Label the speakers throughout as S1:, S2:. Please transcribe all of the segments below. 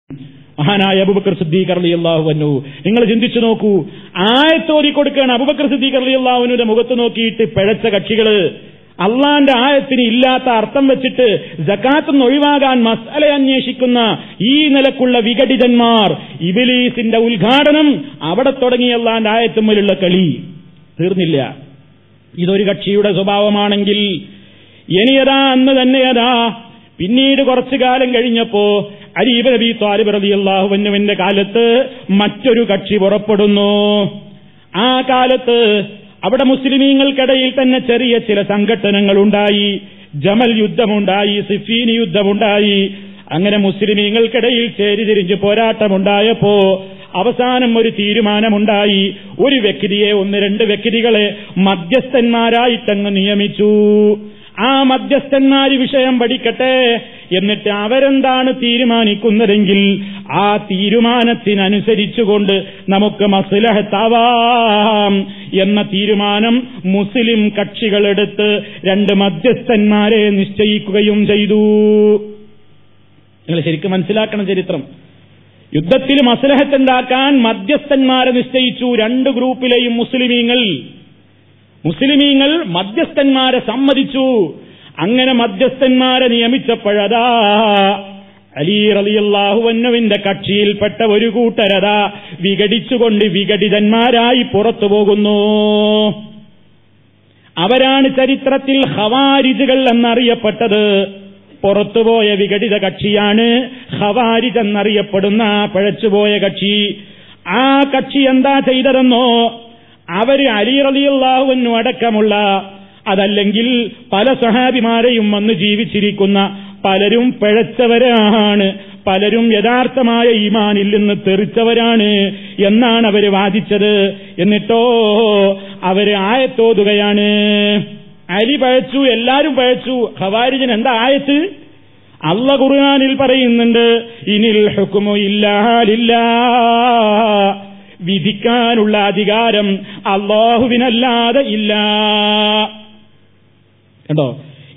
S1: മഹാനായ അബൂബക്കർ സിദ്ദീഖ് റളിയല്ലാഹു അൻഹു, നിങ്ങൾ ചിന്തിച്ചു നോക്കൂ, ആയത്തോതി കൊടുക്കുകയാണ്. അബൂബക്കർ സിദ്ദീഖ് റളിയല്ലാഹു അൻഹുവിന്റെ മുഖത്ത് നോക്കിയിട്ട് പിഴച്ച കക്ഷികള് അള്ളാന്റെ ആയത്തിന് ഇല്ലാത്ത അർത്ഥം വെച്ചിട്ട് സകാത്ത് ഒഴിവാകാൻ മസ്അല അന്വേഷിക്കുന്ന ഈ നിലക്കുള്ള വിഘടിതന്മാർ, ഇബ്ലീസിന്റെ ഉദ്ഘാടനം അവിടെ തുടങ്ങി. അള്ളാന്റെ ആയത്തുമ്മലുള്ള കളി തീർന്നില്ല. ഇതൊരു കക്ഷിയുടെ സ്വഭാവമാണെങ്കിൽ ഇനിയതാ അന്ന് തന്നെയതാ പിന്നീട് കുറച്ചു കാലം കഴിഞ്ഞപ്പോ അലി ഇബ്നു അബീ ത്വാലിബ് റളിയല്ലാഹു അൻഹുവിന്റെ കാലത്ത് മറ്റൊരു കക്ഷി പുറപ്പെടുന്നു. ആ കാലത്ത് അവിടെ മുസ്ലിമീങ്ങൾക്കിടയിൽ തന്നെ ചെറിയ ചില സംഘടനകൾ ഉണ്ടായി. ജമൽ യുദ്ധമുണ്ടായി, സിഫീൻ യുദ്ധമുണ്ടായി. അങ്ങനെ മുസ്ലിമീങ്ങൾക്കിടയിൽ ചേരിതിരിഞ്ഞ് പോരാട്ടമുണ്ടായപ്പോ അവസാനം ഒരു തീരുമാനമുണ്ടായി. ഒരു വ്യക്തിയെ, ഒന്ന് രണ്ട് വ്യക്തികളെ മധ്യസ്ഥന്മാരായിട്ടങ്ങ് നിയമിച്ചു. ആ മധ്യസ്ഥന്മാര് വിഷയം പഠിക്കട്ടെ, എന്നിട്ട് അവരെന്താണ് തീരുമാനിക്കുന്നതെങ്കിൽ ആ തീരുമാനത്തിനനുസരിച്ചുകൊണ്ട് നമുക്ക് മസ്ലഹത്താവാം എന്ന തീരുമാനം മുസ്ലിം കക്ഷികളെടുത്ത് രണ്ട് മധ്യസ്ഥന്മാരെ നിശ്ചയിക്കുകയും ചെയ്തു. നിങ്ങൾ ശരിക്കും മനസ്സിലാക്കണം ചരിത്രം. യുദ്ധത്തിൽ മസ്ലഹത്തുണ്ടാക്കാൻ മധ്യസ്ഥന്മാരെ നിശ്ചയിച്ചു. രണ്ട് ഗ്രൂപ്പിലെയും മുസ്ലിമീങ്ങൾ മധ്യസ്ഥന്മാരെ സമ്മതിച്ചു. അങ്ങനെ മധ്യസ്ഥന്മാരെ നിയമിച്ചപ്പോഴതാ അലി റളിയല്ലാഹു അൻഹുവിന്റെ കക്ഷിയിൽപ്പെട്ട ഒരു കൂട്ടരതാ വിഘടിച്ചുകൊണ്ട് വിഘടിതന്മാരായി പുറത്തു പോകുന്നു. അവരാണ് ചരിത്രത്തിൽ ഖവാരിജുകൾ എന്നറിയപ്പെട്ടത്. പുറത്തുപോയ വിഘടിത കക്ഷിയാണ് ഖവാരിജ് എന്നറിയപ്പെടുന്ന പഴച്ചുപോയ കക്ഷി. ആ കക്ഷി എന്താ ചെയ്തതെന്നോ, അവര് അലി റളിയല്ലാഹു അൻഹു അടക്കമുള്ള, അതല്ലെങ്കിൽ പല സഹാബിമാരെയും വന്ന് ജീവിച്ചിരിക്കുന്ന പലരും പിഴച്ചവരാണ്, പലരും യഥാർത്ഥമായ ഈമാനിൽ നിന്ന് തെറിച്ചവരാണ് എന്നാണ് അവര് വാദിച്ചത്. എന്നിട്ടോ അവര് ആയത്തോതുകയാണ്. അലി പഴച്ചു, എല്ലാരും പഴച്ചു. ഖവാരിജിന് എന്താ ആയത്ത്? അല്ലാഹു ഖുർആനിൽ പറയുന്നുണ്ട്, ഇനിൽ ഹുക്മു ഇല്ലാ ലില്ലാഹ്, വിധിക്കാനുള്ള അധികാരം അല്ലാഹുവിനല്ലാതെ ഇല്ല. കണ്ടോ,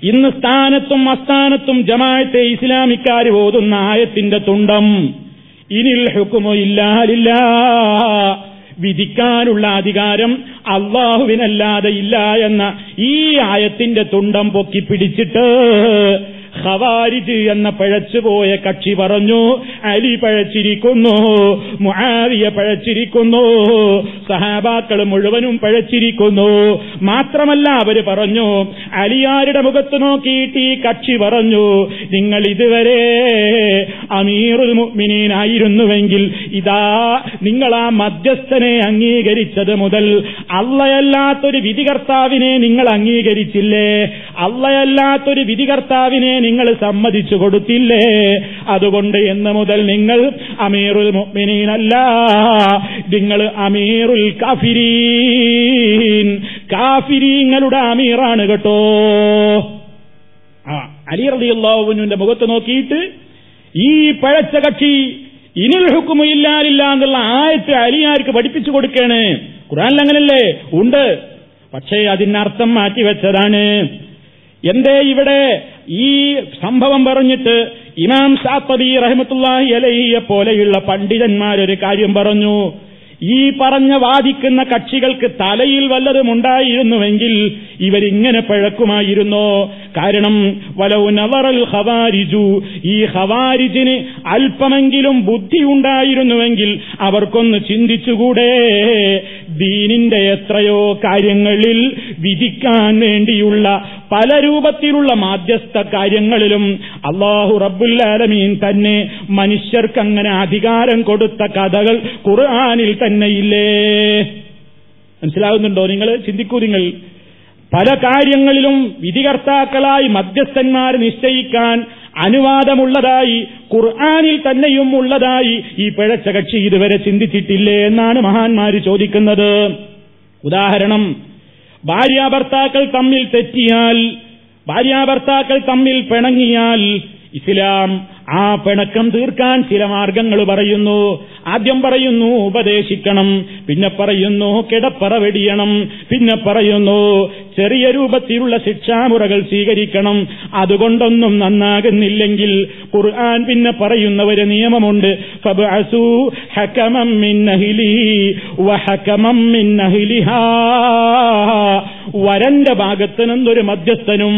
S1: ഇന്ന് സ്ഥാനത്തും അസ്ഥാനത്തും ജമാഅത്തെ ഇസ്ലാമിക്കാര് ഓതുന്ന ആയത്തിന്റെ തുണ്ടം ഇനിൽ ഹുക്മു ഇല്ലാ ലില്ലാഹ്, വിധിക്കാനുള്ള അധികാരം അല്ലാഹുവിനല്ലാതെ ഇല്ല എന്ന ഈ ആയത്തിന്റെ തുണ്ടം പൊക്കി പിടിച്ചിട്ട് ഖവാരിജ് എന്ന പഴച്ചുപോയ കക്ഷി പറഞ്ഞു, അലി പഴച്ചിരിക്കുന്നു, മുആവിയ പഴച്ചിരിക്കുന്നു, സഹാബാക്കൾ മുഴുവനും പഴച്ചിരിക്കുന്നു. മാത്രമല്ല അവര് പറഞ്ഞു, അലിയാരുടെ മുഖത്ത് നോക്കിയിട്ട് ഈ കക്ഷി പറഞ്ഞു, നിങ്ങൾ ഇതുവരെ അമീറുൽ മുഅ്മിനീൻ ആയിരുന്നുവെങ്കിൽ ഇതാ നിങ്ങൾ ആ മധ്യസ്ഥനെ അംഗീകരിച്ചത് മുതൽ അള്ളയല്ലാത്തൊരു വിധികർത്താവിനെ നിങ്ങൾ അംഗീകരിച്ചില്ലേ? അള്ളയല്ലാത്തൊരു വിധികർത്താവിനെ നിങ്ങൾ സമ്മതിച്ചു കൊടുത്തില്ലേ? അതുകൊണ്ട് എന്ന് മുതൽ നിങ്ങൾ അമീറുൽ മുഅ്മിനീൻ അല്ല, നിങ്ങൾ അമീറുൽ കാഫിരീൻ, കാഫിരീങ്ങളുടെ അമീറാണ് കേട്ടോ. അലി റളിയല്ലാഹു അൻഹുവിന്റെ മുഖത്ത് നോക്കിയിട്ട് ഈ പഴച്ച കക്ഷി ഇനിൽ ഹുക്മു ഇല്ലാ ലില്ലാഹ് എന്നുള്ള ആയത്ത് അലിയാർക്ക് പഠിപ്പിച്ചു കൊടുക്കുകയാണ്. ഖുർആനിൽ അങ്ങനല്ലേ? ഉണ്ട്. പക്ഷേ അതിനർത്ഥം മാറ്റിവെച്ചതാണ്. എന്തേ ഇവിടെ ഈ സംഭവം പറഞ്ഞിട്ട് ഇമാം ശാഫഈ റഹ്മത്തുള്ളാഹി അലൈഹിയെ പോലെയുള്ള പണ്ഡിതന്മാരൊരു കാര്യം പറഞ്ഞു. ഈ പറഞ്ഞ വാദിക്കുന്ന കക്ഷികൾക്ക് തലയിൽ വല്ലതും ഉണ്ടായിരുന്നുവെങ്കിൽ ഇവരിങ്ങനെ പിഴക്കുമായിരുന്നോ? കാരണം വലൗ നവറൽ ഖവാരിജു, ഈ ഖവാരിജിന് അല്പമെങ്കിലും ബുദ്ധി ഉണ്ടായിരുന്നുവെങ്കിൽ അവർക്കൊന്ന് ചിന്തിച്ചുകൂടെ? ദീനിന്റെ എത്രയോ കാര്യങ്ങളിൽ വിധിക്കാൻ വേണ്ടിയുള്ള പല രൂപത്തിലുള്ള മാധ്യസ്ഥ കാര്യങ്ങളിലും അല്ലാഹു റബ്ബുൽ ആലമീൻ തന്നെ മനുഷ്യർക്കങ്ങനെ അധികാരം കൊടുത്ത കഥകൾ ഖുർആനിൽ തന്നെയില്ലേ? മനസ്സിലാകുന്നുണ്ടോ? നിങ്ങൾ ചിന്തിക്കൂ. നിങ്ങൾ പല കാര്യങ്ങളിലും വിധികർത്താക്കളായി മധ്യസ്ഥന്മാർ നിശ്ചയിക്കാൻ അനുവാദമുള്ളതായി ഖുർആനിൽ തന്നെയും ഉള്ളതായി ഈ പിഴച്ച കക്ഷി ഇതുവരെ ചിന്തിച്ചിട്ടില്ലേ എന്നാണ് മഹാന്മാര് ചോദിക്കുന്നത്. ഉദാഹരണം, ഭാര്യാഭർത്താക്കൾ തമ്മിൽ തെറ്റിയാൽ, ഭാര്യാഭർത്താക്കൾ തമ്മിൽ പിണങ്ങിയാൽ ഇസ്ലാം ആ പിണക്കം തീർക്കാൻ ചില മാർഗങ്ങൾ പറയുന്നു. ആദ്യം പറയുന്നു ഉപദേശിക്കണം, പിന്നെ പറയുന്നു കിടപ്പറ വെടിയണം, പിന്നെ പറയുന്നു ചെറിയ രൂപത്തിലുള്ള ശിക്ഷാമുറകൾ സ്വീകരിക്കണം. അതുകൊണ്ടൊന്നും നന്നാകുന്നില്ലെങ്കിൽ ഖുർആൻ പിന്നെ പറയുന്ന ഒരു നിയമമുണ്ട്, ഫബ്അസൂ ഹകമൻ മിൻ അഹ്ലിഹി വഹകമൻ മിൻ അഹ്ലിഹാ. വരന്റെ ഭാഗത്തു നിന്നൊരു മധ്യസ്ഥനും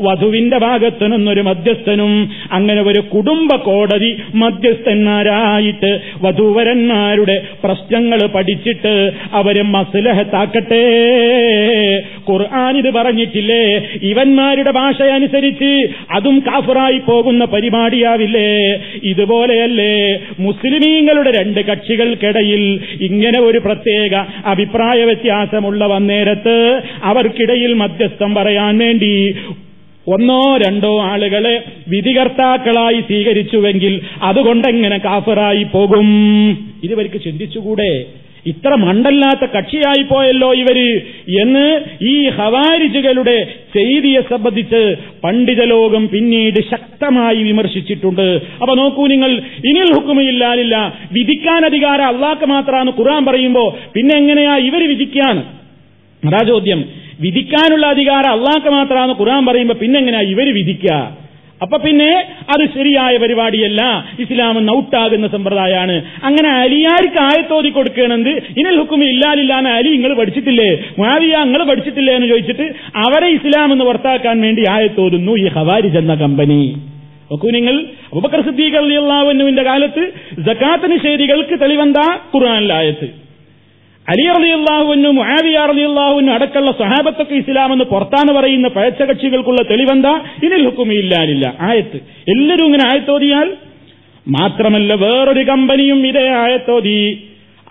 S1: വധുവിന്റെ ഭാഗത്തു നിന്നൊരു മധ്യസ്ഥനും, അങ്ങനെ ഒരു കുടുംബ കോടതി മധ്യസ്ഥന്മാരായിട്ട് വധൂവരന്മാരുടെ പ്രശ്നങ്ങൾ പഠിച്ചിട്ട് അവരെ മസ്ലഹത്താക്കട്ടെ. ഖുർആൻ ഇത് പറഞ്ഞിട്ടില്ലേ? ഇവന്മാരുടെ ഭാഷ അനുസരിച്ച് അതും കാഫിറായി പോകുന്ന പരിപാടിയാവില്ലേ? ഇതുപോലെയല്ലേ മുസ്ലിമീങ്ങളുടെ രണ്ട് കക്ഷികൾക്കിടയിൽ ഇങ്ങനെ ഒരു പ്രത്യേക അഭിപ്രായ വ്യത്യാസമുള്ള വന്നേരത്ത് അവർക്കിടയിൽ മധ്യസ്ഥം പറയാൻ വേണ്ടി ഒന്നോ രണ്ടോ ആളുകളെ വിധികർത്താക്കളായി സ്വീകരിച്ചുവെങ്കിൽ അതുകൊണ്ടെങ്ങനെ കാഫിറായി പോകും? ഇതുവർക്ക് ചിന്തിച്ചുകൂടെ? ഇത്ര മണ്ടല്ലാത്ത കക്ഷിയായി പോയല്ലോ ഇവര് എന്ന് ഈ ഖവാരിജുകളുടെ ചെയ്തിയെ സംബന്ധിച്ച് പണ്ഡിതലോകം പിന്നീട് ശക്തമായി വിമർശിച്ചിട്ടുണ്ട്. അപ്പൊ നോക്കൂ നിങ്ങൾ, ഇനിൽ ഹുക്മു ഇല്ലാ ലില്ലാഹ്, വിധിക്കാൻ അധികാരം അല്ലാഹ്ക്ക് മാത്രമാണ് ഖുർആൻ പറയുമ്പോ പിന്നെ എങ്ങനെയാ ഇവര് വിധിക്കാൻ? അതാ ചോദ്യം. വിധിക്കാനുള്ള അധികാരം അല്ലാഹ്ക്ക് മാത്രമാണ് ഖുർആൻ പറയുമ്പോ പിന്നെങ്ങനെയാ ഇവര് വിധിക്കുക? അപ്പൊ പിന്നെ അത് ശരിയായ പരിപാടിയല്ല, ഇസ്ലാം നൗട്ടാകുന്ന സമ്പ്രദായമാണ്. അങ്ങനെ അലിയാർക്ക് ആയത്തോതി കൊടുക്കണമെന്ന് ഇനിൽ ഹുക്മു ഇല്ലാ ലില്ലാഹ് അലി നിങ്ങൾ പഠിച്ചിട്ടില്ലേ, മുആവിയ നിങ്ങൾ പഠിച്ചിട്ടില്ലേ എന്ന് ചോദിച്ചിട്ട് അവരെ ഇസ്ലാം എന്ന് പുറത്താക്കാൻ വേണ്ടി ആയത്തോതുന്നു ഈ ഖവാരിജ് എന്ന കമ്പനി. നോക്കൂ നിങ്ങൾ, അബൂബക്കർ സിദ്ദീഖ് റളിയല്ലാഹു അൻഹുവിന്റെ കാലത്ത് സകാത്ത് നിഷേധികൾക്ക് തെളിവെന്താ? ഖുർആനിലെ ആയത്ത്. അലി റളിയല്ലാഹു അൻഹു, മുആവിയ റളിയല്ലാഹു അൻഹു അടക്കമുള്ള സ്വഹാബത്തൊക്കെ ഇസ്ലാം എന്ന് പുറത്താന്ന് പറയുന്ന പഴച്ച കക്ഷികൾക്കുള്ള തെളിവെന്താ? ഇനിൽ ഹുക്മു ഇല്ലാ ലില്ലാഹ് ആയത്ത്. എല്ലാവരും ഇങ്ങനെ ആയത്തോതിയാൽ മാത്രമല്ല വേറൊരു കമ്പനിയും ഇതേ ആയത്തോതി.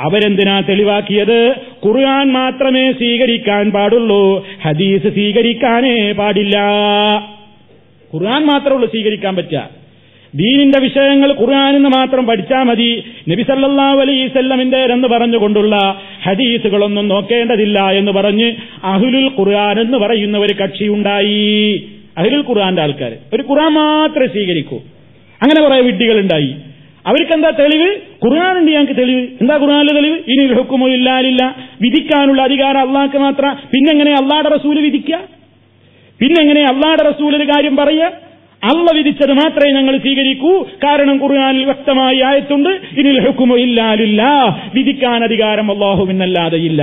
S1: അവരെന്തിനാ തെളിവാക്കിയത്? ഖുർആൻ മാത്രമേ സ്വീകരിക്കാൻ പാടുള്ളൂ, ഹദീസ് സ്വീകരിക്കാനേ പാടില്ല. ഖുർആൻ മാത്രമുള്ളൂ സ്വീകരിക്കാൻ പറ്റുക. ദീനിന്റെ വിഷയങ്ങൾ ഖുർആനിന്ന് മാത്രം പഠിച്ചാൽ മതി, നബി സല്ലല്ലാഹു അലൈഹി വസല്ലമിന്റെ എന്ന് പറഞ്ഞുകൊണ്ടുള്ള ഹദീസുകളൊന്നും നോക്കേണ്ടതില്ല എന്ന് പറഞ്ഞ് അഹ്ലുൽ ഖുർആൻ എന്ന് പറയുന്ന ഒരു കക്ഷിയുണ്ടായി. അഹ്ലുൽ ഖുർആന്റെ ആൾക്കാർ ഒരു ഖുർആൻ മാത്രമേ സ്വീകരിക്കൂ. അങ്ങനെ കുറെ വിഡ്ഢികളുണ്ടായി. അവർക്കെന്താ തെളിവ്? ഖുർആനുണ്ട് ഞങ്ങൾക്ക് തെളിവ്. എന്താ ഖുർആനിലെ തെളിവ്? ഇനിൽ ഹുക്മു ഇല്ലാ ലില്ലാഹ്, വിധിക്കാനുള്ള അധികാരം അല്ലാഹ്ക്ക് മാത്രം. പിന്നെങ്ങനെ അല്ലാഹുവിന്റെ റസൂൽ വിധിക്കുക? പിന്നെങ്ങനെ അല്ലാഹുവിന്റെ റസൂൽ ഒരു കാര്യം പറയുക? അല്ലാഹ് വിധിച്ചത് മാത്രമേ ഞങ്ങൾ സ്വീകരിക്കൂ, കാരണം ഖുർആനിൽ വ്യക്തമായി ആയത്തുണ്ട്, ഇനിൽ ഹുക്മു ഇല്ലാ ലില്ലാഹ്, വിധിക്കാൻ അധികാരം അല്ലാഹുവിനല്ലാതെ ഇല്ല.